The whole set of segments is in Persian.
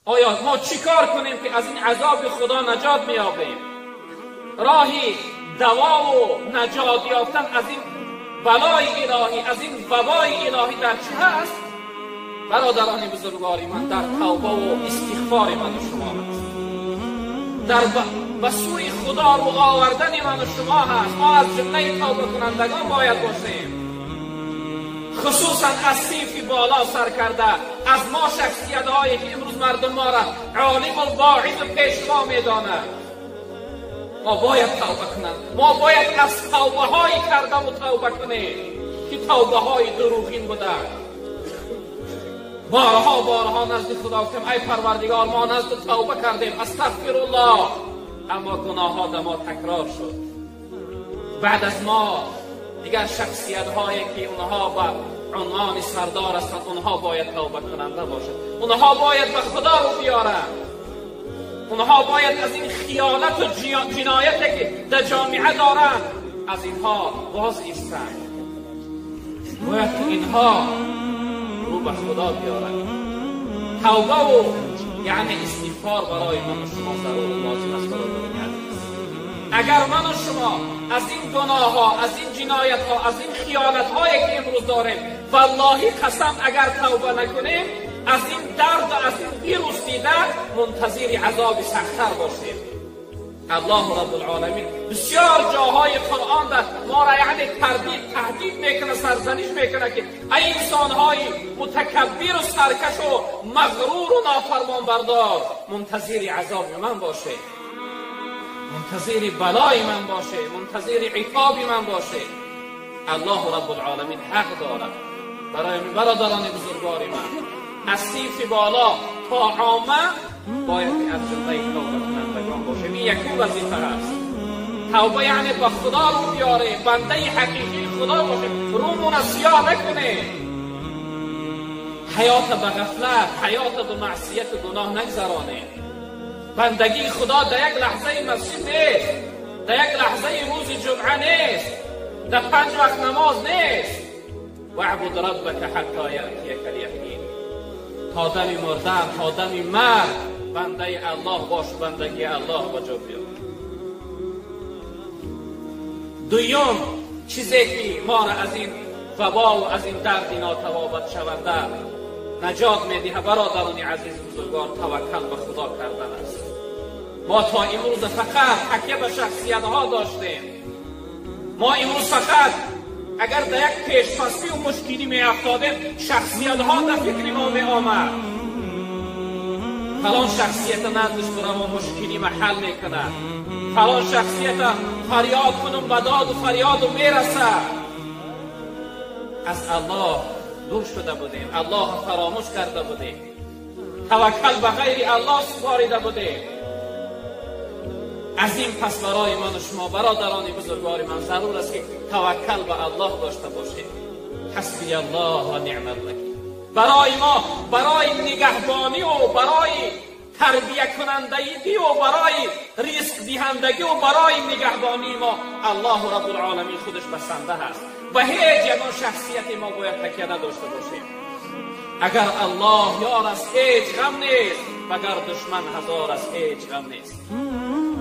آیا ما چیکار کنیم که از این عذاب خدا نجات میابیم؟ راهی دوا و نجات یافتن از این بلای الهی، از این وبای الهی در چه هست؟ برادران بزرگواری من، در توبه و استغفار من و شما هست، در به سوی خدا رو آوردن من و شما هست. ما از جمله توبه کنندگان باید باشیم، خصوصا از صنفی بالا سر کرده، از ما شخصیت هایی که امروز مردم ما را عالم و واعظ و پیشوا میدانند. ما باید توبه کنند، ما باید از توبه هایی کردم و توبه کنیم که توبه های دروغین بوده. بارها نزد خدا کم ای پروردگار ما نزد توبه کردیم، استغفرالله، اما گناه ها در ما تکرار شد. بعد از ما دیگر شخصیت هایی که اونها با عنوان سردار هستند، اونها باید توبه کننده باشند، اونها باید به خدا رو بیارند، اونها باید از این خیانت و جنایتی که در جامعه دارند از اینها باز ایستند. باید که اینها رو به خدا بیارند. توبه و یعنی استغفار برای من و شما ضرور لازم است. اگر من و شما از این گناه ها، از این جنایت ها، از این خیانت هایی که امروز داریم والله قسم اگر توبه نکنیم، از این درد و از این ویروس دیده منتظر عذاب سخت‌تر باشیم. الله رب العالمین بسیار جاهای قرآن در ما را یعنی تهدید میکنه، سرزنش میکنه که ای انسانهای متکبر و سرکش و مغرور و نافرمان بردار، منتظر عذاب من باشه، منتظر بلای من باشه، منتظر عقاب من باشه. الله رب العالمین حق دارد برای برادران بزرگوار من از صنف بالا تا عامه باید از جمله توبه کنندگان باشیم. این یکی وظیفه است. توبه یعنی به خدا رو بیاره، بنده حقیقی خدا باشه، رومون از سیاه نکنه، حیات به غفلت، حیات به معصیت و گناه نگذرانه. بندگی خدا در یک لحظه مسجد نیست، در یک لحظه روز جمعه نیست، در 5 وقت نماز نیست. واعبد ربک حتی یأتیک الیقین، تا دم مردن، تا دم مرگ بنده الله باش، بندگی الله بجا بیار. دویم چیزی که ما را از این وبا و از این درد ناتوابت شونده نجات میدهد برادران عزیز بزرگوار، توکل به خدا کردن است. ما تا امروز فقط تکیه به شخصیت ها داشتیم. ما امروز فقط اگر در یک پیش‌پستی و مشکلی می افتادیم، شخصیت ها در فکر ما می آمد. فلان شخصیت نزدش برم و مشکلی محل میکنه، فلان شخصیت فریاد کنم به داد و فریاد و میرسه. از الله دور شده بودیم، الله فراموش کرده بودیم، توکل به غیر الله سپاریده بودیم. از این پس برای من و شما برادران بزرگوار من ضرور است که توکل به الله داشته باشیم. حسبی الله و نعم الوکیل. برای ما، برای نگهبانی و برای تربیت کنندگی و برای رزق دهندگی و برای نگهبانی ما الله رب العالمین خودش بسنده هست. به هیچ یگان شخصیتی ما باید تکیه نداشته باشیم. اگر الله یار است هیچ غم نیست، اگر دشمن هزار است هیچ غم نیست.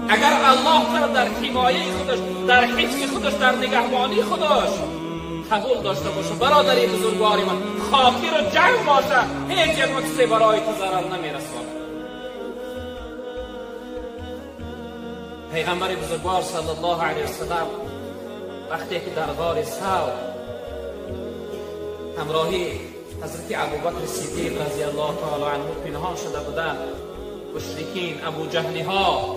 اگر الله تعالی در حمایه خودش، در حفظ خودش، در نگهبانی خودش قبول داشته باشه برادری بزرگواری من، خاطر و جنگ باشه، هیچ یک چیزی برای تو ضرر نمیرسونه. پیغمبر بزرگوار صلی الله علیه وسلم وقتی که در غار ثور همراهی حضرت ابوبکر صدیق رضی الله تعالی عنه پنهان شده بودند، مشرکین ابو جهلی ها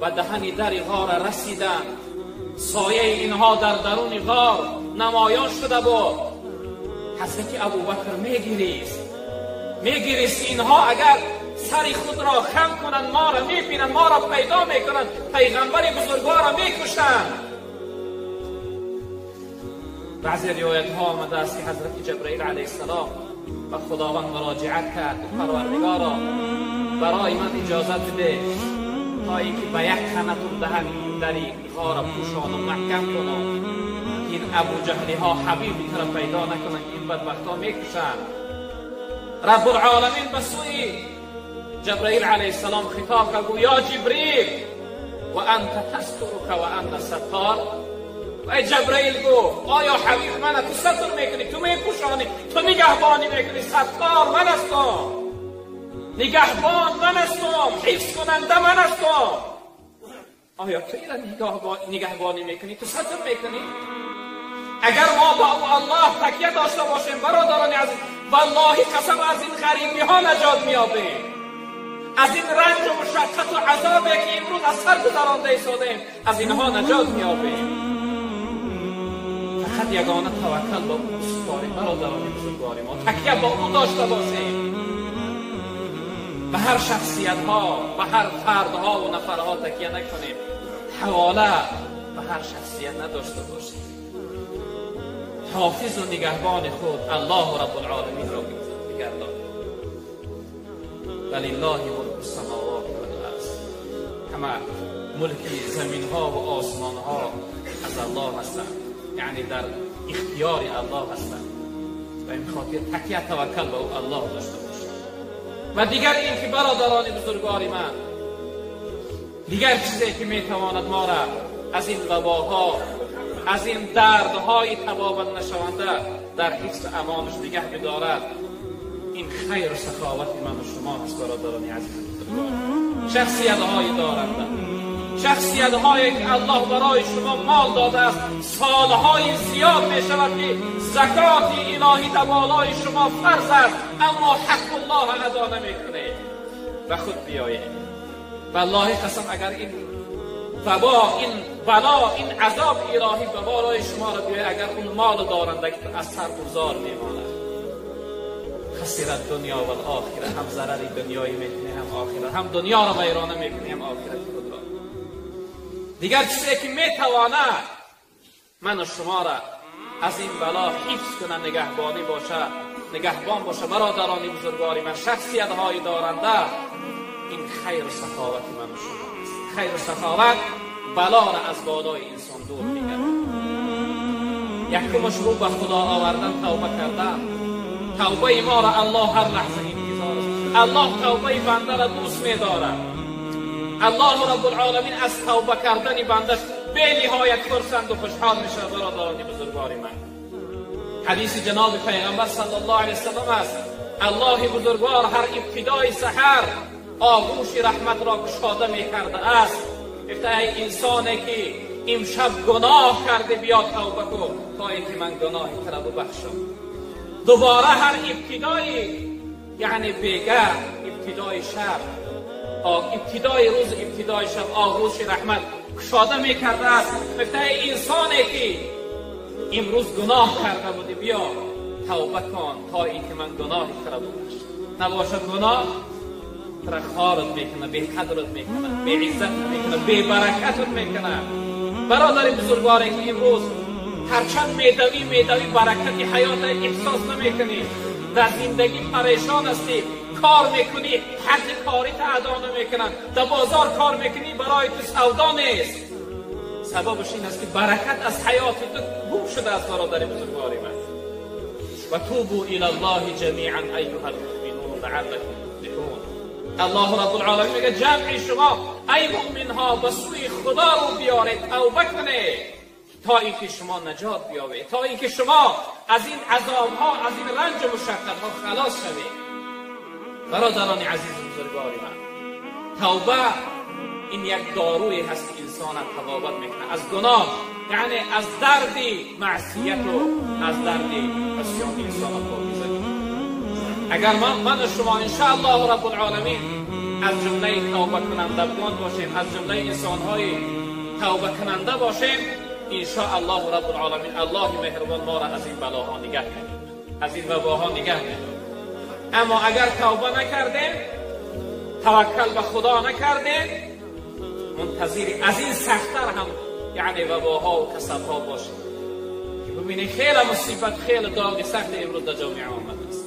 و دهن در غار رسیدند، سایه اینها در درون غار نمایان شده بود. حضرت ابوبکر میگریست اینها اگر سر خود را خم کنند ما را میبینند، ما را پیدا میکنند، پیغمبر بزرگوار را میکشند. بعضی روایت ها آمده است که حضرت جبرئیل علیه السلام به خداوند مراجعت کرد، پروردگارا برای من اجازه بده تا اینکه به یک تنتون دهن دری غار پوشان و محکم کنم، این ابو جهلی ها حبیبی را پیدا نکنند که این بدبخت ها میکشند. رب العالمین به سوی جبرائیل علیه السلام خطاب کرد: یا جبریل و انت تسترک و انا ستار. ای جبرائیل گفت: آیا حبیب من تو ستر میکنی، تو میپوشانی، تو نگهبانی میکنی؟ ستار من هستم، نگهبان من هستم، حفظ کننده من هستم. آیا تو ایران نگهبانی میکنی، تو ستر میکنی؟ اگر ما با الله تکیه داشته باشیم برادران عزیز، والله قسم از این غریبی ها نجات میابیم، از این رنج و مشقت و عذابی که امروز از سر گذرانده ایستادیم از اینها نجات میابیم. فقط یگانه توکل با او داریم برادران بزرگوار ما، تکیه با او داشته باشیم. به هر شخصیت ها، به هر فرد ها و نفرها تکیه نکنیم، حواله به هر شخصیت نداشته باشیم. حافظ و نگهبان خود الله رب العالمین را بگردانید. ولله ملک السماوات والارض. همه ملک زمین ها و آسمان ها از الله هستند، یعنی در اختیار الله هستند. و این خاطر تکیه توکل به او الله داشته باشید. و دیگر این که برادران بزرگوار من، دیگر چیزی که میتواند ما را از این وباها، از این دردهای تبابت نشونده در حفظ امانش نگه بدارد، این خیر و سخاوت من و شما هست برادران عزیز. شخصیت‌های دارنده، شخصیت‌هایی که الله برای شما مال داده است، سالهای زیاد می شود که زکات الهی در بالای شما فرض است، اما حق الله ادا نمی‌کنید. و خود بیایید والله قسم اگر این وبا، این بلا، این عذاب الهی به بالای شما را بیاید، اگر اون مال دارنده که از سر گذار میماند، خسرت دنیا و آخرت، هم ضرری دنیایی میکنی هم آخرت، هم دنیا را ویرانه میکنی هم آخرت خود را. دیگر چیزی که میتواند من و شما را از این بلا حفظ کنه، نگهبانی باشه، نگهبان باشه برادرانی بزرگواری من، شخصیت های دارنده، این خیر و سخاوت من و شما است. خیر و سخاوت بلا را از بالای انسان دور میگرد. یکمش رو به خدا آوردن، توبه کردن. توبه ما را الله هر لحظه انتظار است. الله توبه بنده را دوست می‌دارد. الله رب العالمین از توبه کردن بنده به نهایت خرسند و خوشحال میشه برادران بزرگوار من. حدیث جناب پیغمبر صلی الله علیه وسلم است: الله بزرگوار هر ابتدای سحر آغوش رحمت را گشاده می‌کرده است. گفته ای انسانی که امشب گناه کرده بیا توبه کن تا اینکه من گناهی تو را ببخشم. دوباره هر ابتدای، یعنی بیگه ابتدای شب، ابتدای روز، ابتدای شب آغوش رحمت گشاده می‌کرده است. گفته ای انسانی که امروز گناه کرده بودی بیا توبه کن تا اینکه من گناهی تو را ببخشم. نباشه گناه ترا خارت میکنه، بی قدرت میکنه، بی عزت میکنه، بی برکتت میکنه. برادر بزرگواری که امروز هرچند میدوی برکتی حیات احساس نمیکنی، در زندگی پریشان هستی، کار میکنی حق کاری تا ادا نمیکنن، در بازار کار میکنی برای تو سودا نیست. سببش این است که برکت از حیات تو گم شده است برادر بزرگواری من. و توبوا الی الله جمیعا ایها المؤمنون لعلکم تفلحون. الله رب العالمین میگه جمع شما ای مؤمن ها به سوی خدا رو بیارید، توبه کنید تا اینکه شما نجات بیابید، تا اینکه شما از این عذاب ها، از این رنج و مشقت ها خلاص شوید. برادران عزیز بزرگوار من، توبه این یک داروی هست که انسان تبابت میکنه از گناه، یعنی از درد معصیت و از درد عصیان انسان پاکیزه. اگر من و شما انشاءالله رب العالمین از جمله توبه کنندگان باشیم، از جمله انسان‌های توبه کننده باشیم، انشاءالله رب العالمین الله مهربان ما را از این بلاها نگه می‌داره، از این وباها نگه می‌داره. اما اگر توبه نکردیم، توکل به خدا نکردیم، منتظر از این سخت‌تر هم یعنی وباها و کسب‌ها باشیم. ببینید خیلی مصیبت، خیلی داغ سخت امروز در جامعه آمده است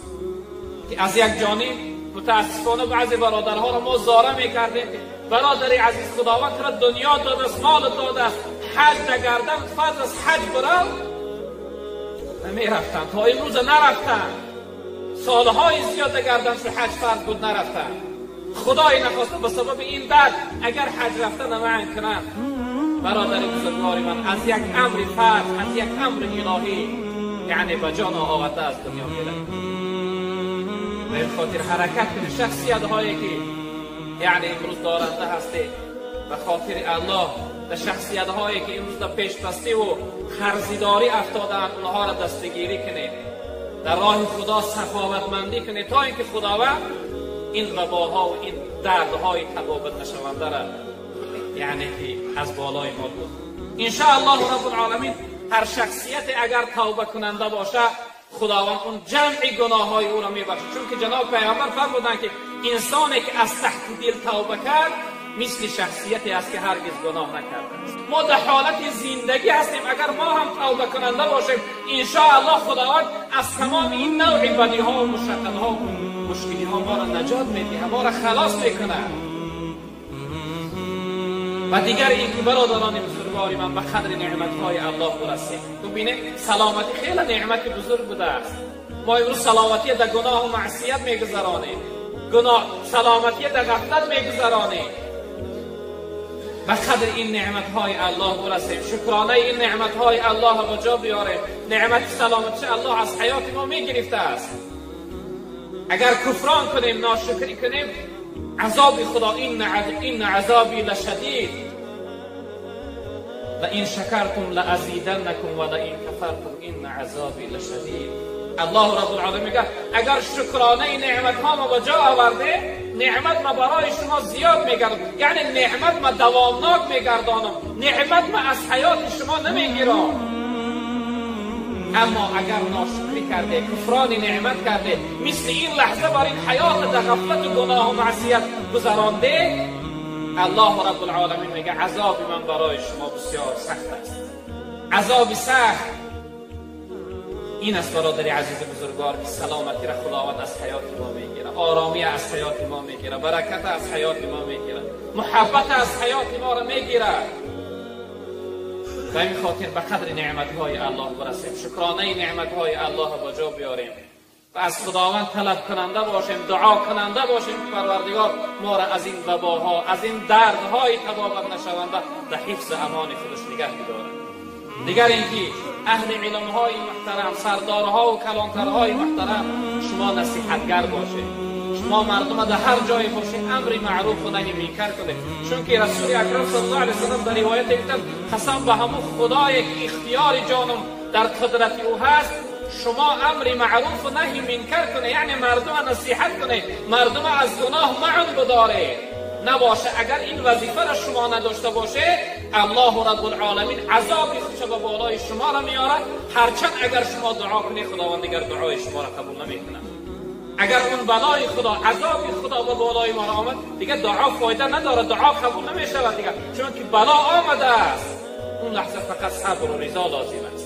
که از یک جانب متاسفانه بعضی برادرها را ما زاره میکردیم. برادر عزیز خداوند را دنیا داده است، مال داده است، حج نگردن فرض از حج برو نمیرفتن، تا امروز نرفتن، سالهای زیاد نگردن شو حج فرض بود نرفتن. خدای نخواسته به سبب این درد اگر حج رفتن منع کنن، برادر بزرگوار من، از یک امر فرض، از یک امر الهی یعنی به جان آورده از دنیا میرن. به خاطر حرکت کنید شخصیت هایی که یعنی امروز دارنده هستی، به خاطر الله در شخصیت هایی که امروز در پیش بستی و خرزیداری افتادن اونها را دستگیری کنید، در راه خدا سخاوتمندی کنید تا اینکه خداوند این وباها و این دردهای تبابت نشونده را یعنی که از بالای ما بود. ان شاء الله رب العالمین هر شخصیت اگر توبه کننده باشه خداوند اون جمع گناههای او را میبخشه، چون که جناب پیامبر فرمودند که انسانی که از تحت دل توبه کرد مثل شخصیتی است که هرگز گناه نکرده است. ما در حالت زندگی هستیم، اگر ما هم توبه کننده باشیم ان شاء الله خداوند از تمام این نوع بدی ها و مشکل ها و مشکلی ها ما را نجات میده، ما را خلاص میکنه. و دیگر این که برادران بزرگواری من به قدر نعمت‌های الله برسیم. ببینید سلامتی خیلی نعمت بزرگ بوده است. ما امروز سلامتی در گناه و معصیت میگذرانیم، سلامتی در غفلت میگذرانیم. به قدر این نعمت‌های الله برسیم، شکرانه این نعمت‌های الله به جا بیاریم. نعمت سلامتی الله از حیات ما میگرفته است. اگر کفران کنیم، ناشکری کنیم، عذاب خدا این عذابی لشدید لئن شکرتم لازیدنکم و لئن کفرتم این عذابی لشدید. الله رب العالمین میگه اگر شکرانه نعمت ها ما به جا آورده، نعمت ما برای شما زیاد میگردم، یعنی نعمت ما دوامناک میگردانم، نعمت ما از حیات شما نمیگیرم. اما اگر ناشکری کرده، کفران نعمت کرده، مثل این لحظه بر این حیات در غفلت و گناه و معصیت گذرانده، الله رب العالمین میگه عذاب من برای شما بسیار سخت است. عذاب سخت این است برادر عزیز بزرگوار که سلامتی را خداوند از حیات ما میگیره، آرامی از حیات ما میگیره، برکت از حیات ما میگیره، محبت از حیات ما را میگیره. و این خاطر به قدر نعمت‌های الله برسیم، شکرانه نعمت‌های الله به جا بیاریم و از خداوند طلب کننده باشیم، دعا کننده باشیم که پروردگار ما را از این وباها، از این دردهای تبابت نشونده در حفظ امان خودش نگه بداره. دیگر اینکه اهل علم‌های محترم، سردارها و کلانترهای محترم، شما نصیحتگر باشید، شما مردم در هر جای باشید امر معروف و نهی منکر کنید، چون که رسول اکرم صلی الله علیه و سلم در روایت گفتند قسم به همون خدایی که اختیار جانم در قدرت او هست، شما امر معروف و نهی منکر کنید، یعنی مردم نصیحت کنید، مردم از گناه معن بدارید. نباشه اگر این وظیفه را شما نداشته باشه، الله رب العالمین عذابی خوش به بالای شما را میاره، هرچند اگر شما دعا کنید خداوند دیگر دعای شما را قبول نمیکنه. اگر اون بلای خدا، عذابی خدا به بالای ما را آمد، دیگه دعا فایده نداره، دعا قبول نمیشه دیگه، چون که بلا آمده است. اون لحظه فقط صبر و رضا لازم است.